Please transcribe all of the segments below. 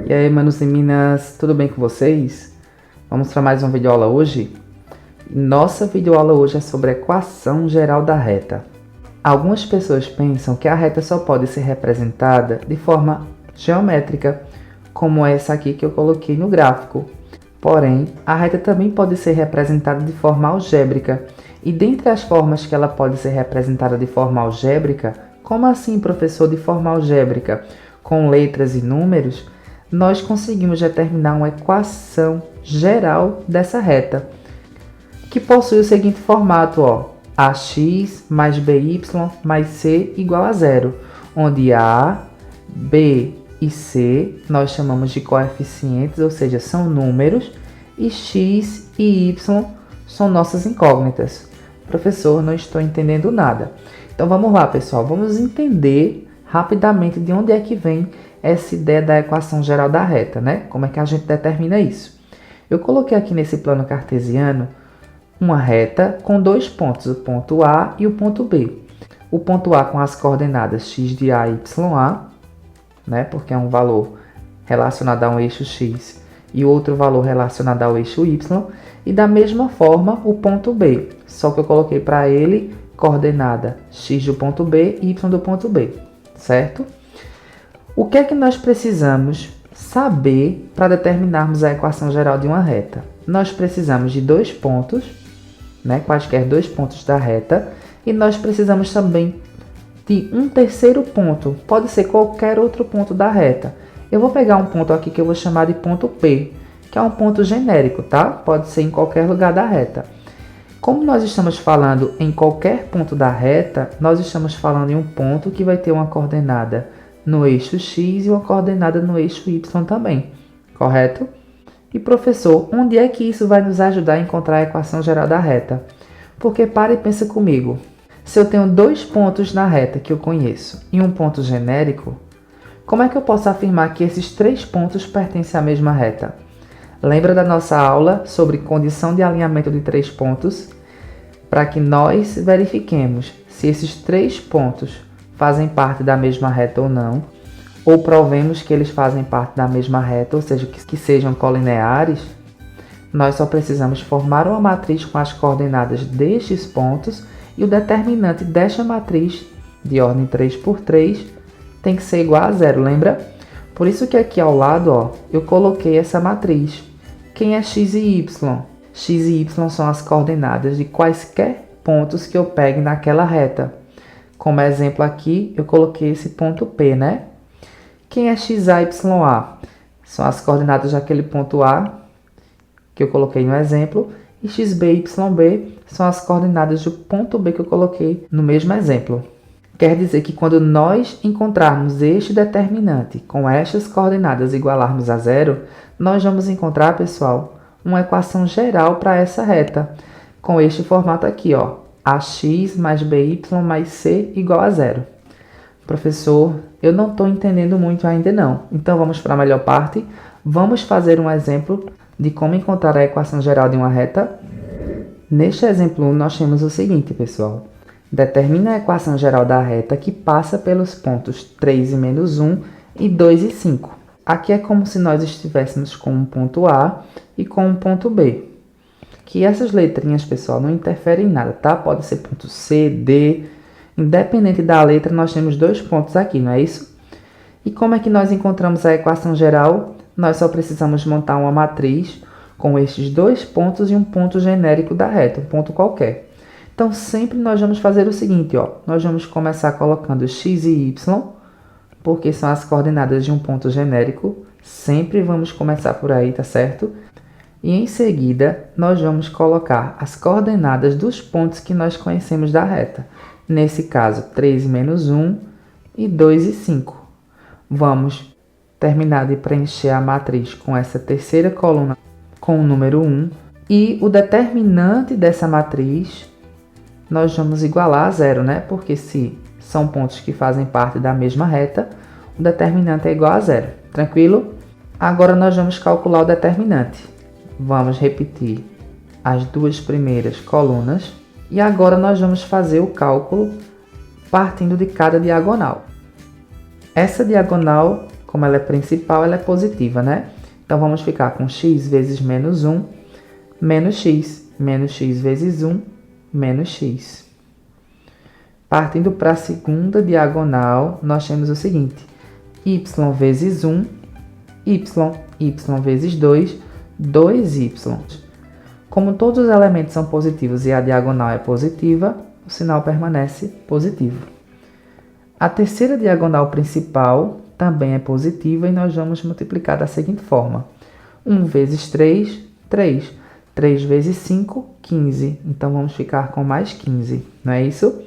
E aí, manos e minas, tudo bem com vocês? Vamos para mais uma videoaula hoje? Nossa videoaula hoje é sobre a equação geral da reta. Algumas pessoas pensam que a reta só pode ser representada de forma geométrica, como essa aqui que eu coloquei no gráfico. Porém, a reta também pode ser representada de forma algébrica. E dentre as formas que ela pode ser representada de forma algébrica, como assim, professor, de forma algébrica? Com letras e números, nós conseguimos determinar uma equação geral dessa reta, que possui o seguinte formato, ó, ax mais by mais c igual a zero, onde a, b e c nós chamamos de coeficientes, ou seja, são números, e x e y são nossas incógnitas. Professor, não estou entendendo nada. Então vamos lá, pessoal, vamos entender rapidamente de onde é que vem essa ideia da equação geral da reta, né? Como é que a gente determina isso? Eu coloquei aqui nesse plano cartesiano uma reta com dois pontos, o ponto A e o ponto B. O ponto A com as coordenadas x de A e ya, né? Porque é um valor relacionado a um eixo x e outro valor relacionado ao eixo y. E da mesma forma o ponto B, só que eu coloquei para ele coordenada x do ponto B e y do ponto B, certo? O que é que nós precisamos saber para determinarmos a equação geral de uma reta? Nós precisamos de dois pontos, né, quaisquer dois pontos da reta, e nós precisamos também de um terceiro ponto, pode ser qualquer outro ponto da reta. Eu vou pegar um ponto aqui que eu vou chamar de ponto P, que é um ponto genérico, tá? Pode ser em qualquer lugar da reta. Como nós estamos falando em qualquer ponto da reta, nós estamos falando em um ponto que vai ter uma coordenada no eixo x e uma coordenada no eixo y também, correto? E professor, onde é que isso vai nos ajudar a encontrar a equação geral da reta? Porque para e pensa comigo, se eu tenho dois pontos na reta que eu conheço e um ponto genérico, como é que eu posso afirmar que esses três pontos pertencem à mesma reta? Lembra da nossa aula sobre condição de alinhamento de três pontos? Para que nós verifiquemos se esses três pontos fazem parte da mesma reta ou não, ou provemos que eles fazem parte da mesma reta, ou seja, que sejam colineares, nós só precisamos formar uma matriz com as coordenadas destes pontos e o determinante desta matriz, de ordem 3×3, tem que ser igual a zero, lembra? Por isso que aqui ao lado, ó, eu coloquei essa matriz. Quem é x e y? X e y são as coordenadas de quaisquer pontos que eu pegue naquela reta. Como exemplo aqui, eu coloquei esse ponto P, né? Quem é x, a, y, a? São as coordenadas daquele ponto A, que eu coloquei no exemplo. E x, b, y, b são as coordenadas do ponto B que eu coloquei no mesmo exemplo. Quer dizer que quando nós encontrarmos este determinante com estas coordenadas e igualarmos a zero, nós vamos encontrar, pessoal, uma equação geral para essa reta, com este formato aqui, ó, ax mais by mais c igual a zero. Professor, eu não estou entendendo muito ainda não, então vamos para a melhor parte. Vamos fazer um exemplo de como encontrar a equação geral de uma reta. Neste exemplo 1, nós temos o seguinte, pessoal. Determina a equação geral da reta que passa pelos pontos 3 e menos 1 e 2 e 5. Aqui é como se nós estivéssemos com um ponto A e com um ponto B. Que essas letrinhas, pessoal, não interferem em nada, tá? Pode ser ponto C, D. Independente da letra, nós temos dois pontos aqui, não é isso? E como é que nós encontramos a equação geral? Nós só precisamos montar uma matriz com estes dois pontos e um ponto genérico da reta, um ponto qualquer. Então, sempre nós vamos fazer o seguinte, ó. Nós vamos começar colocando x e y, porque são as coordenadas de um ponto genérico. Sempre vamos começar por aí, tá certo? E em seguida, nós vamos colocar as coordenadas dos pontos que nós conhecemos da reta. Nesse caso, 3 e menos 1 e 2 e 5. Vamos terminar de preencher a matriz com essa terceira coluna com o número 1. E o determinante dessa matriz nós vamos igualar a zero, né? Porque se são pontos que fazem parte da mesma reta, o determinante é igual a zero. Tranquilo? Agora nós vamos calcular o determinante. Vamos repetir as duas primeiras colunas e agora nós vamos fazer o cálculo partindo de cada diagonal. Essa diagonal como ela é principal, ela é positiva, né? Então, vamos ficar com x vezes menos 1, menos x vezes 1, menos x. Partindo para a segunda diagonal, nós temos o seguinte, y vezes 1, y vezes 2, 2y. Como todos os elementos são positivos e a diagonal é positiva, o sinal permanece positivo. A terceira diagonal principal também é positiva e nós vamos multiplicar da seguinte forma. 1 vezes 3, 3. 3 vezes 5, 15. Então, vamos ficar com mais 15, não é isso?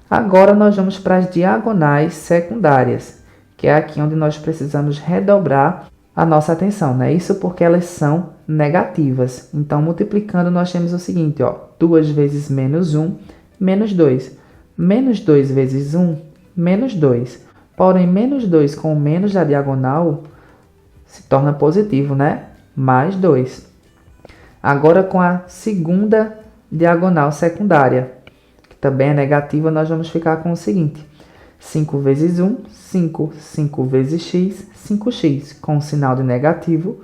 Agora, nós vamos para as diagonais secundárias, que é aqui onde nós precisamos redobrar a nossa atenção, não é isso? Porque elas são negativas. Então, multiplicando, nós temos o seguinte, ó, 2 vezes menos 1, menos 2. Menos 2 vezes 1, menos 2. Porém, menos 2 com o menos da diagonal se torna positivo, né? Mais 2. Agora, com a segunda diagonal secundária, que também é negativa, nós vamos ficar com o seguinte. 5 vezes 1, 5. 5 vezes x, 5x. Com o sinal de negativo,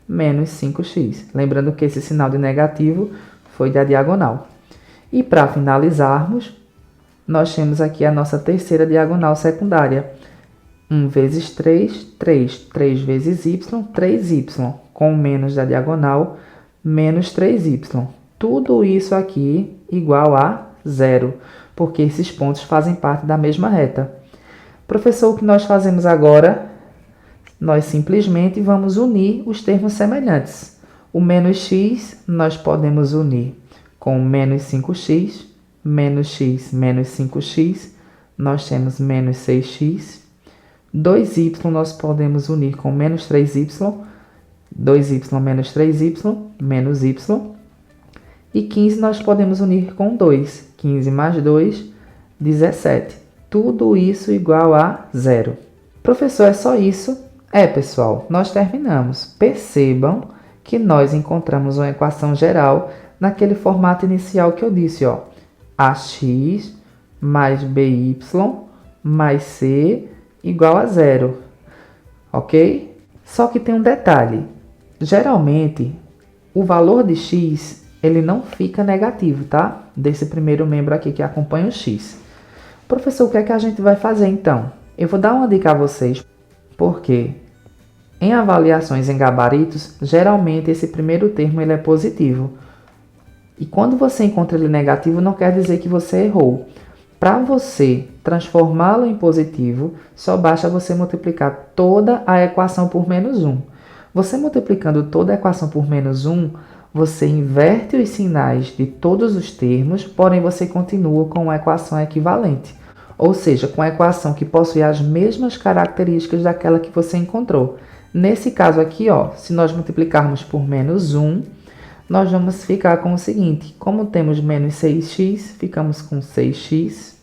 menos 5x. Lembrando que esse sinal de negativo foi da diagonal. E para finalizarmos, nós temos aqui a nossa terceira diagonal secundária. 1 vezes 3, 3. 3 vezes y, 3y. Com o menos da diagonal, menos 3y. Tudo isso aqui igual a 0, porque esses pontos fazem parte da mesma reta. Professor, o que nós fazemos agora? Nós simplesmente vamos unir os termos semelhantes. O menos x nós podemos unir com menos 5x, menos x menos 5x, nós temos menos 6x. 2y nós podemos unir com menos 3y, 2y menos 3y, menos y. E 15 nós podemos unir com 2. 15 mais 2, 17. Tudo isso igual a 0. Professor, é só isso? É, pessoal, nós terminamos. Percebam que nós encontramos uma equação geral naquele formato inicial que eu disse, ó. Ax mais by mais c igual a 0. Ok? Só que tem um detalhe. Geralmente, o valor de x, ele não fica negativo, tá? Desse primeiro membro aqui que acompanha o x. Professor, o que é que a gente vai fazer então? Eu vou dar uma dica a vocês, porque em avaliações em gabaritos, geralmente esse primeiro termo ele é positivo. E quando você encontra ele negativo, não quer dizer que você errou. Para você transformá-lo em positivo, só basta você multiplicar toda a equação por menos 1. Você multiplicando toda a equação por menos 1, você inverte os sinais de todos os termos, porém você continua com uma equação equivalente. Ou seja, com a equação que possui as mesmas características daquela que você encontrou. Nesse caso aqui, ó, se nós multiplicarmos por menos 1, nós vamos ficar com o seguinte. Como temos menos 6x, ficamos com 6x.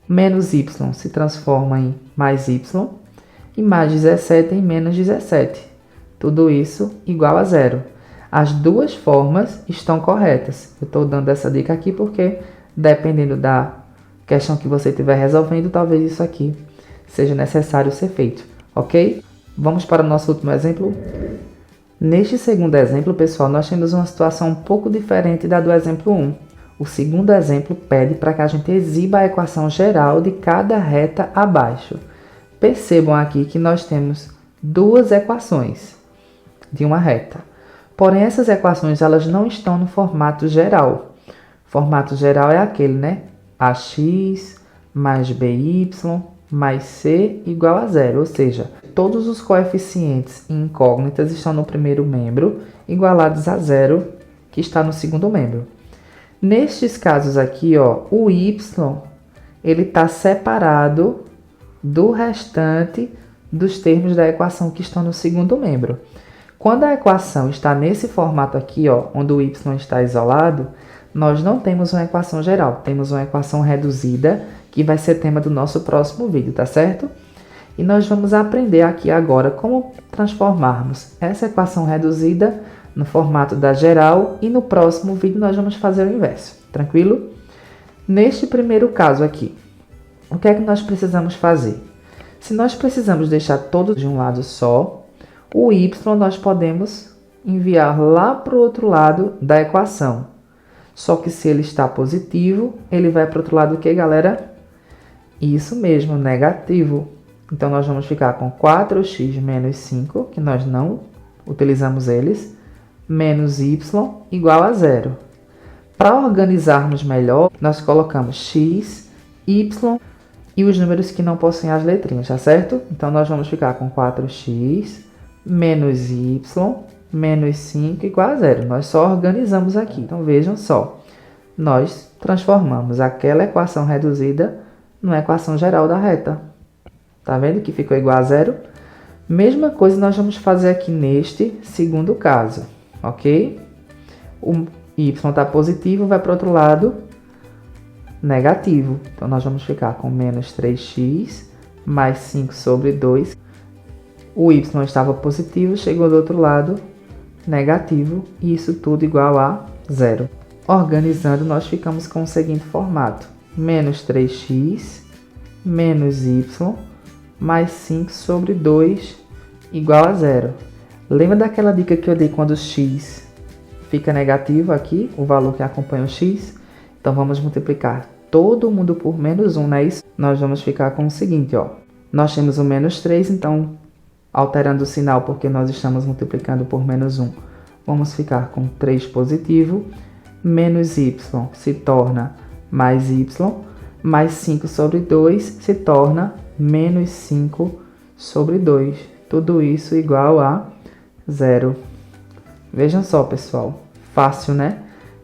Menos y se transforma em mais y. E mais 17 em menos 17. Tudo isso igual a 0. As duas formas estão corretas. Eu estou dando essa dica aqui porque, dependendo da questão que você estiver resolvendo, talvez isso aqui seja necessário ser feito, ok? Vamos para o nosso último exemplo. Neste segundo exemplo, pessoal, nós temos uma situação um pouco diferente da do exemplo 1. O segundo exemplo pede para que a gente exiba a equação geral de cada reta abaixo. Percebam aqui que nós temos duas equações de uma reta. Porém, essas equações elas não estão no formato geral. O formato geral é aquele, né? Ax mais by mais c igual a 0. Ou seja, todos os coeficientes e incógnitas estão no primeiro membro, igualados a 0, que está no segundo membro. Nestes casos aqui, ó, o y ele está separado do restante dos termos da equação que estão no segundo membro. Quando a equação está nesse formato aqui, ó, onde o y está isolado, nós não temos uma equação geral, temos uma equação reduzida, que vai ser tema do nosso próximo vídeo, tá certo? E nós vamos aprender aqui agora como transformarmos essa equação reduzida no formato da geral e no próximo vídeo nós vamos fazer o inverso, tranquilo? Neste primeiro caso aqui, o que é que nós precisamos fazer? Se nós precisamos deixar todos de um lado só, o y nós podemos enviar lá para o outro lado da equação. Só que se ele está positivo, ele vai para o outro lado o que, galera? Isso mesmo, negativo. Então, nós vamos ficar com 4x menos 5, que nós não utilizamos eles, menos y igual a 0. Para organizarmos melhor, nós colocamos x, y e os números que não possuem as letrinhas, tá certo? Então, nós vamos ficar com 4x menos y menos 5 igual a 0. Nós só organizamos aqui. Então, vejam só. Nós transformamos aquela equação reduzida numa equação geral da reta. Tá vendo que ficou igual a 0? Mesma coisa nós vamos fazer aqui neste segundo caso, ok? O y está positivo, vai para o outro lado negativo. Então, nós vamos ficar com menos 3x mais 5 sobre 2. O y estava positivo, chegou do outro lado negativo, e isso tudo igual a 0. Organizando, nós ficamos com o seguinte formato: menos 3x menos y mais 5 sobre 2 igual a 0. Lembra daquela dica que eu dei quando o x fica negativo aqui, o valor que acompanha o x? Então, vamos multiplicar todo mundo por menos 1, não é isso? Nós vamos ficar com o seguinte, ó. Nós temos o menos 3, então, alterando o sinal porque nós estamos multiplicando por menos 1, vamos ficar com 3 positivo, menos y se torna mais y, mais 5 sobre 2 se torna menos 5 sobre 2. Tudo isso igual a 0. Vejam só, pessoal. Fácil, né?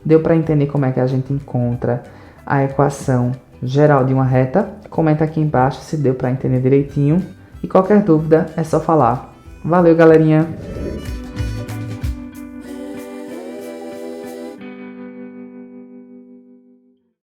Deu para entender como é que a gente encontra a equação geral de uma reta? Comenta aqui embaixo se deu para entender direitinho. E qualquer dúvida é só falar. Valeu, galerinha!